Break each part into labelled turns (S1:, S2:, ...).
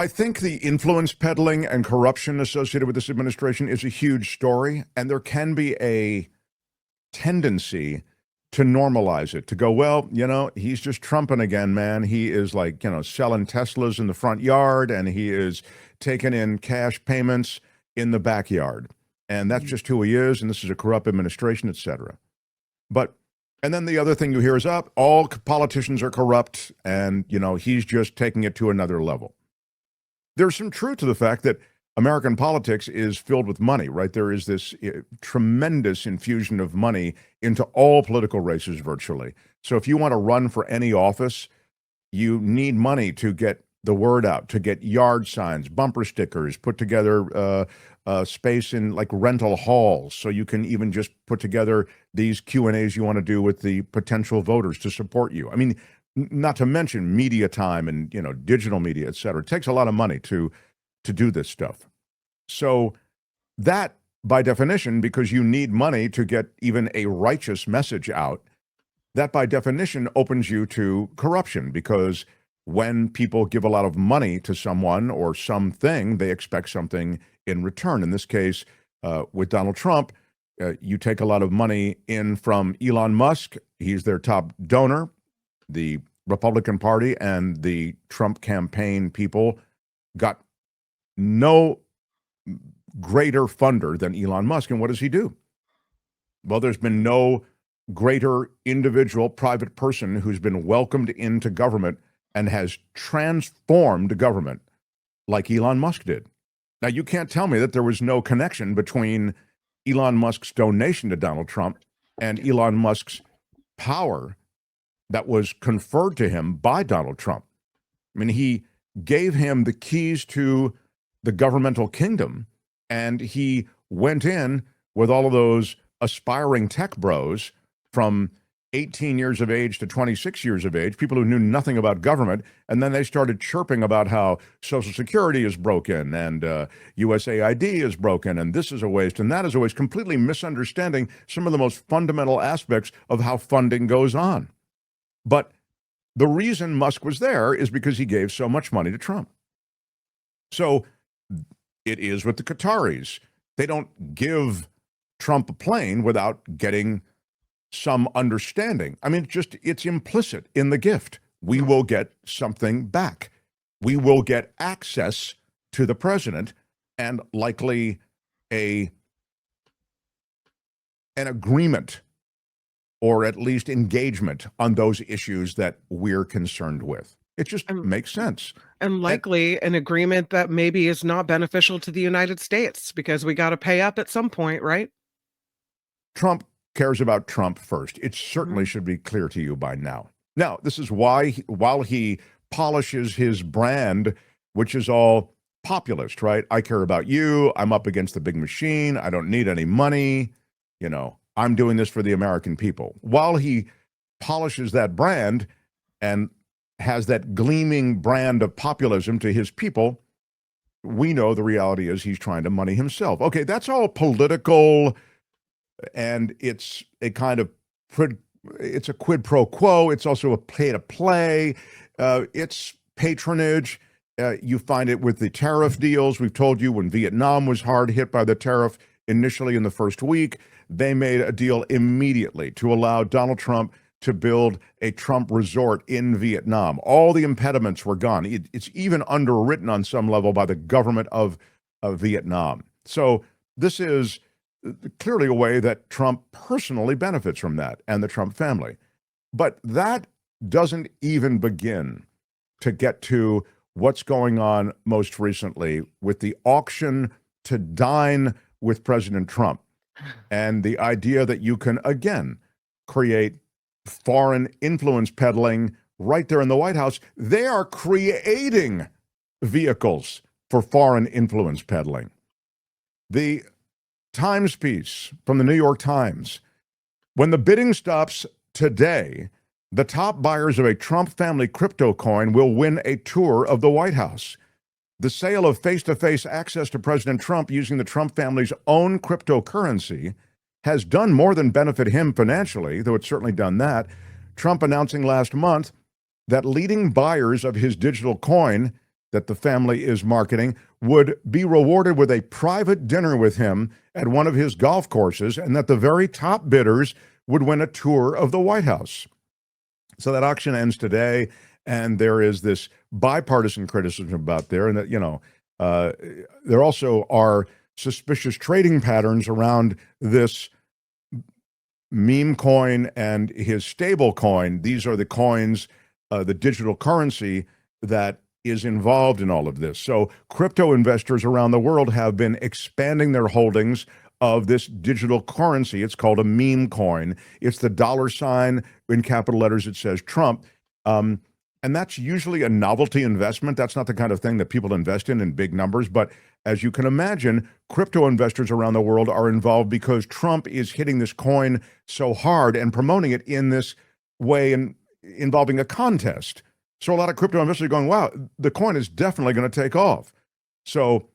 S1: I think the influence peddling and corruption associated with this administration is a huge story, and there can be a tendency to normalize it, to go, well, he's just trumping again, man. He is like, selling Teslas in the front yard, and he is taking in cash payments in the backyard. And that's just who he is, and this is a corrupt administration, et cetera. And then the other thing you hear is, all politicians are corrupt, and, he's just taking it to another level. There's some truth to the fact that American politics is filled with money, right? There is this tremendous infusion of money into all political races virtually. So if you want to run for any office, you need money to get the word out, to get yard signs, bumper stickers, put together space in like rental halls, so you can even just put together these Q&As you want to do with the potential voters to support you. I mean, not to mention media time and digital media, et cetera. It takes a lot of money to do this stuff. So that, by definition, because you need money to get even a righteous message out, that by definition opens you to corruption, because when people give a lot of money to someone or something, they expect something in return. In this case, with Donald Trump, you take a lot of money in from Elon Musk. He's their top donor. The Republican Party and the Trump campaign people got no greater funder than Elon Musk. And what does he do? Well, there's been no greater individual private person who's been welcomed into government and has transformed government like Elon Musk did. Now, you can't tell me that there was no connection between Elon Musk's donation to Donald Trump and Elon Musk's power that was conferred to him by Donald Trump. I mean, he gave him the keys to the governmental kingdom, and he went in with all of those aspiring tech bros from 18 years of age to 26 years of age, people who knew nothing about government, and then they started chirping about how Social Security is broken and USAID is broken, and this is a waste and that is a waste, completely misunderstanding some of the most fundamental aspects of how funding goes on. But the reason Musk was there is because he gave so much money to Trump. So it is with the Qataris. They don't give Trump a plane without getting some understanding. I mean, it's implicit in the gift. We will get something back. We will get access to the president and likely an agreement, or at least engagement on those issues that we're concerned with. It just makes sense.
S2: And likely an agreement that maybe is not beneficial to the United States, because we got to pay up at some point, right?
S1: Trump cares about Trump first. It certainly should be clear to you by now. Now, this is why, while he polishes his brand, which is all populist, right? I care about you. I'm up against the big machine. I don't need any money. I'm doing this for the American people. While he polishes that brand and has that gleaming brand of populism to his people, we know the reality is he's trying to money himself. Okay, that's all political, and it's a kind of it's a quid pro quo. It's also a pay to play. It's patronage. You find it with the tariff deals. We've told you when Vietnam was hard hit by the tariff initially in the first week, they made a deal immediately to allow Donald Trump to build a Trump resort in Vietnam. All the impediments were gone. It's even underwritten on some level by the government of Vietnam. So this is clearly a way that Trump personally benefits from that, and the Trump family. But that doesn't even begin to get to what's going on most recently with the auction to dine with President Trump, and the idea that you can, again, create foreign influence peddling right there in the White House. They are creating vehicles for foreign influence peddling. The Times piece from the New York Times: when the bidding stops today, the top buyers of a Trump family crypto coin will win a tour of the White House. The sale of face-to-face access to President Trump using the Trump family's own cryptocurrency has done more than benefit him financially, though it's certainly done that. Trump announcing last month that leading buyers of his digital coin that the family is marketing would be rewarded with a private dinner with him at one of his golf courses, and that the very top bidders would win a tour of the White House. So that auction ends today, and there is this bipartisan criticism about there, and that, there also are suspicious trading patterns around this meme coin and his stable coin. These are the coins, the digital currency that is involved in all of this. So crypto investors around the world have been expanding their holdings of this digital currency. It's called a meme coin. It's the dollar sign in capital letters. It says Trump. And that's usually a novelty investment. That's not the kind of thing that people invest in big numbers. But as you can imagine, crypto investors around the world are involved because Trump is hitting this coin so hard and promoting it in this way and involving a contest. So a lot of crypto investors are going, wow, the coin is definitely going to take off. So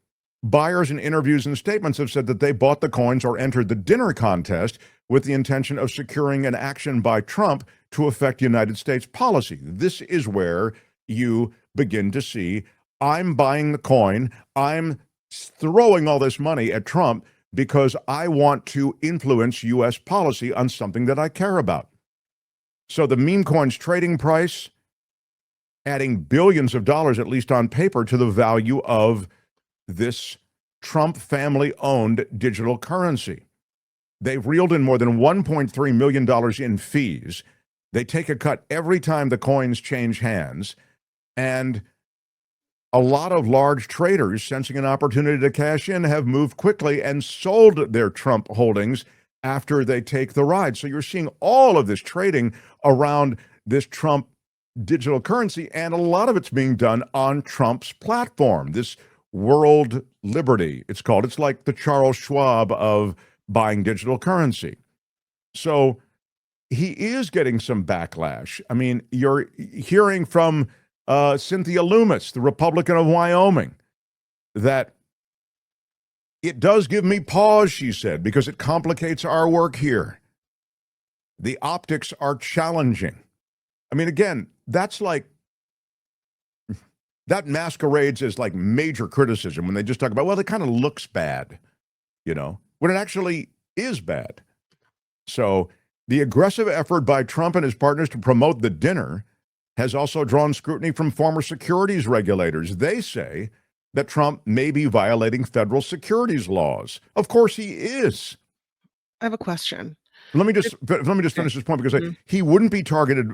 S1: buyers in interviews and statements have said that they bought the coins or entered the dinner contest with the intention of securing an action by Trump to affect United States policy. This is where you begin to see, I'm buying the coin, I'm throwing all this money at Trump because I want to influence U.S. policy on something that I care about. So the meme coin's trading price, adding billions of dollars, at least on paper, to the value of this Trump family-owned digital currency. They've reeled in more than $1.3 million in fees. They take a cut every time the coins change hands. And a lot of large traders, sensing an opportunity to cash in, have moved quickly and sold their Trump holdings after they take the ride. So you're seeing all of this trading around this Trump digital currency, and a lot of it's being done on Trump's platform, this World Liberty, it's called. It's like the Charles Schwab of buying digital currency. So he is getting some backlash. I mean, you're hearing from Cynthia Loomis, the Republican of Wyoming, that it does give me pause, she said, because it complicates our work here. The optics are challenging. I mean, again, that's like, that masquerades as like major criticism when they just talk about, well, it kind of looks bad, when it actually is bad. So the aggressive effort by Trump and his partners to promote the dinner has also drawn scrutiny from former securities regulators. They say that Trump may be violating federal securities laws. Of course he is.
S2: I have a question.
S1: Let me just finish this point, because he wouldn't be targeted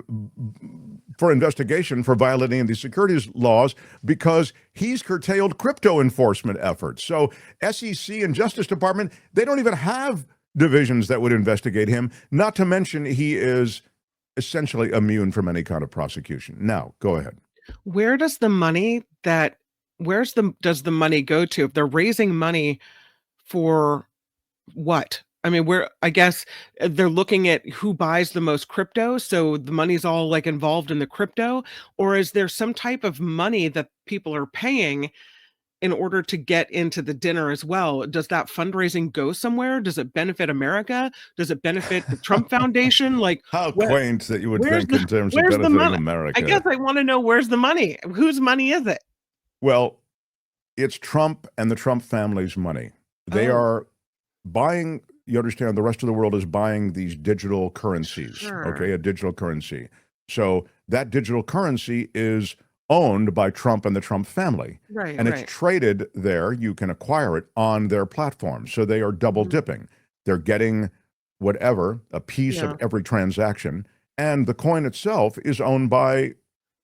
S1: for investigation for violating the securities laws because he's curtailed crypto enforcement efforts. So SEC and Justice Department, they don't even have divisions that would investigate him, not to mention he is essentially immune from any kind of prosecution. Now, go ahead.
S2: Where does the money does the money go to? If they're raising money for what? I mean, I guess they're looking at who buys the most crypto, so the money's all like involved in the crypto, or is there some type of money that people are paying in order to get into the dinner as well? Does that fundraising go somewhere? Does it benefit America? Does it benefit the Trump Foundation? Like,
S1: how quaint that you would think in terms of
S2: where's the
S1: benefiting
S2: money?
S1: America.
S2: I guess I want to know, where's the money? Whose money is it?
S1: Well, it's Trump and the Trump family's money. They are buying, you understand, the rest of the world is buying these digital currencies, okay, a digital currency. So that digital currency is owned by Trump and the Trump family.
S2: Right,
S1: and it's traded there. You can acquire it on their platform. So they are double dipping. They're getting whatever, a piece of every transaction. And the coin itself is owned by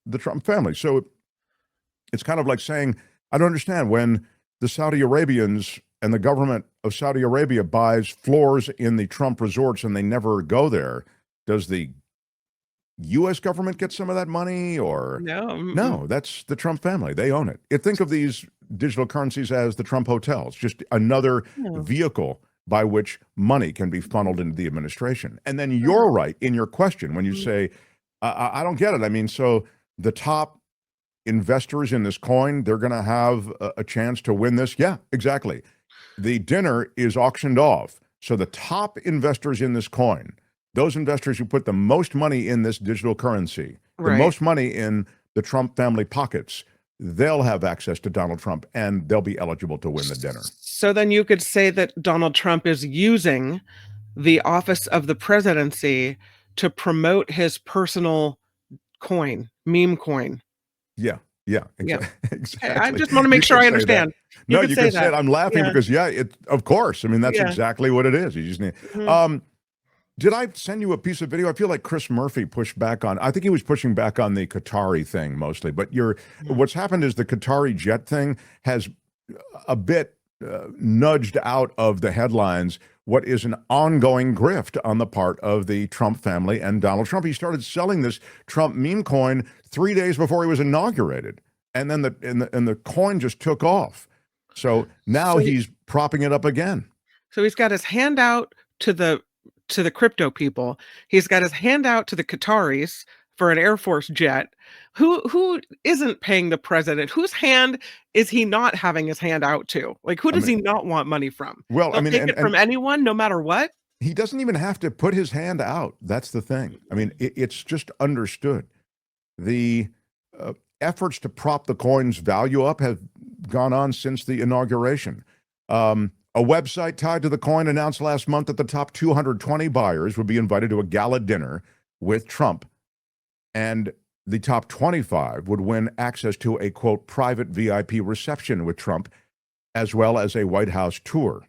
S1: the Trump family. So it's kind of like saying, I don't understand, when the Saudi Arabians and the government of Saudi Arabia buys floors in the Trump resorts and they never go there, does the U.S. government get some of that money? Or no, that's the Trump family. They own it. Think of these digital currencies as the Trump hotels, just another vehicle by which money can be funneled into the administration. And then you're right in your question when you say, I don't get it. I mean, so the top investors in this coin, they're going to have a chance to win this? Yeah, exactly. The dinner is auctioned off. So the top investors in this coin, those investors who put the most money in this digital currency, the most money in the Trump family pockets, they'll have access to Donald Trump and they'll be eligible to win the dinner.
S2: So then you could say that Donald Trump is using the office of the presidency to promote his personal coin, meme coin.
S1: Yeah,
S2: Yeah.
S1: exactly.
S2: I just want to make
S1: You
S2: sure
S1: could
S2: I
S1: say that.
S2: understand.
S1: No,
S2: could
S1: you
S2: say
S1: can say
S2: that.
S1: it. I'm laughing
S2: Yeah.
S1: because, of course. I mean, that's
S2: Yeah.
S1: exactly what it is. You just need.
S2: Mhm.
S1: Did I send you a piece of video? I feel like Chris Murphy pushed back on. I think he was pushing back on the Qatari thing mostly. But what's happened is the Qatari jet thing has a bit nudged out of the headlines what is an ongoing grift on the part of the Trump family and Donald Trump. He started selling this Trump meme coin 3 days before he was inaugurated, and then the coin just took off. So now
S2: So
S1: he's propping it up again.
S2: So he's got his hand out to the crypto people. He's got his hand out to the Qataris for an Air Force jet. Who isn't paying the president? Whose hand is he not having his hand out to? Like, who
S1: I
S2: does
S1: mean,
S2: he not want money from?
S1: well, I
S2: He'll
S1: mean,
S2: take it from anyone, no matter what.
S1: he doesn't even have to put his hand out. That's the thing. I mean, it's just understood. The efforts to prop the coin's value up have gone on since the inauguration. A website tied to the coin announced last month that the top 220 buyers would be invited to a gala dinner with Trump, and the top 25 would win access to a, quote, private VIP reception with Trump, as well as a White House tour.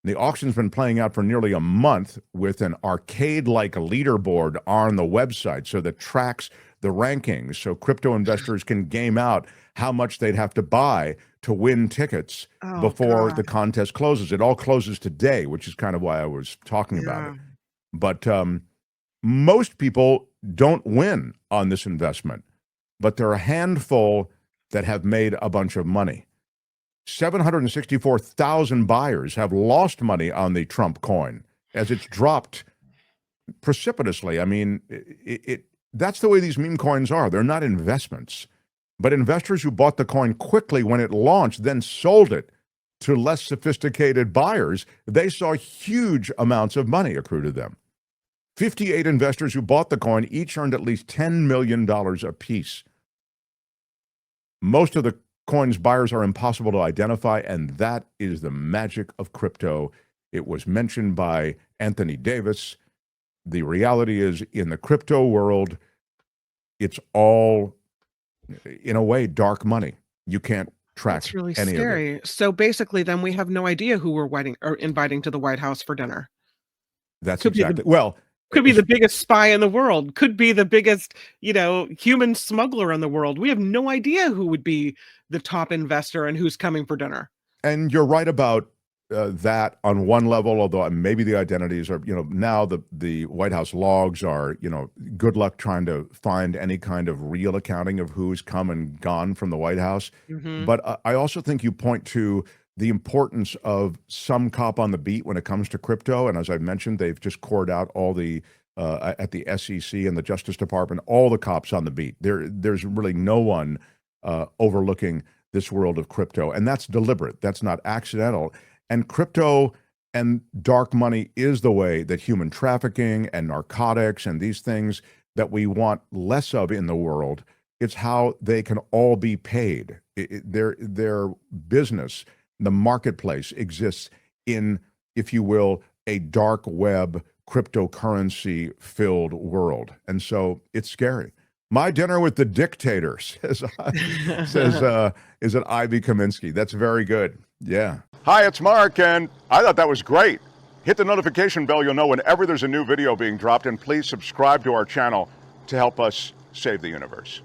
S1: The auction's been playing out for nearly a month with an arcade-like leaderboard on the website so that tracks the rankings so crypto investors can game out how much they'd have to buy to win tickets before the contest closes. It all closes today, which is kind of why I was talking about it. But most people don't win on this investment, but there are a handful that have made a bunch of money. 764,000 buyers have lost money on the Trump coin as it's dropped precipitously. I mean, that's the way these meme coins are. They're not investments. But investors who bought the coin quickly when it launched, then sold it to less sophisticated buyers, they saw huge amounts of money accrue to them. 58 investors who bought the coin each earned at least $10 million apiece. Most of the coin's buyers are impossible to identify, and that is the magic of crypto. It was mentioned by Anthony Davis. The reality is, in the crypto world, it's all, in a way, dark money. You can't track
S2: That's really
S1: any
S2: scary.
S1: of it.
S2: So basically, then we have no idea who we're inviting to the White House for dinner.
S1: That's
S2: Could be
S1: exactly, well,
S2: could be the biggest spy in the world. Could be the biggest, human smuggler in the world. We have no idea who would be the top investor and who's coming for dinner.
S1: and you're right about that on one level, although maybe the identities are, now the White House logs are, good luck trying to find any kind of real accounting of who's come and gone from the White House.
S2: Mhm.
S1: But I also think you point to the importance of some cop on the beat when it comes to crypto. And as I mentioned, they've just cored out all the, at the SEC and the Justice Department, all the cops on the beat. There's really no one overlooking this world of crypto. And that's deliberate. That's not accidental. And crypto and dark money is the way that human trafficking and narcotics and these things that we want less of in the world, it's how they can all be paid. Their business, the marketplace exists in, if you will, a dark web cryptocurrency filled world. And so it's scary. My dinner with the dictator, says is it Ivy Kaminsky. That's very good. Yeah. Hi, it's Mark, and I thought that was great. Hit the notification bell. You'll know whenever there's a new video being dropped, and please subscribe to our channel to help us save the universe.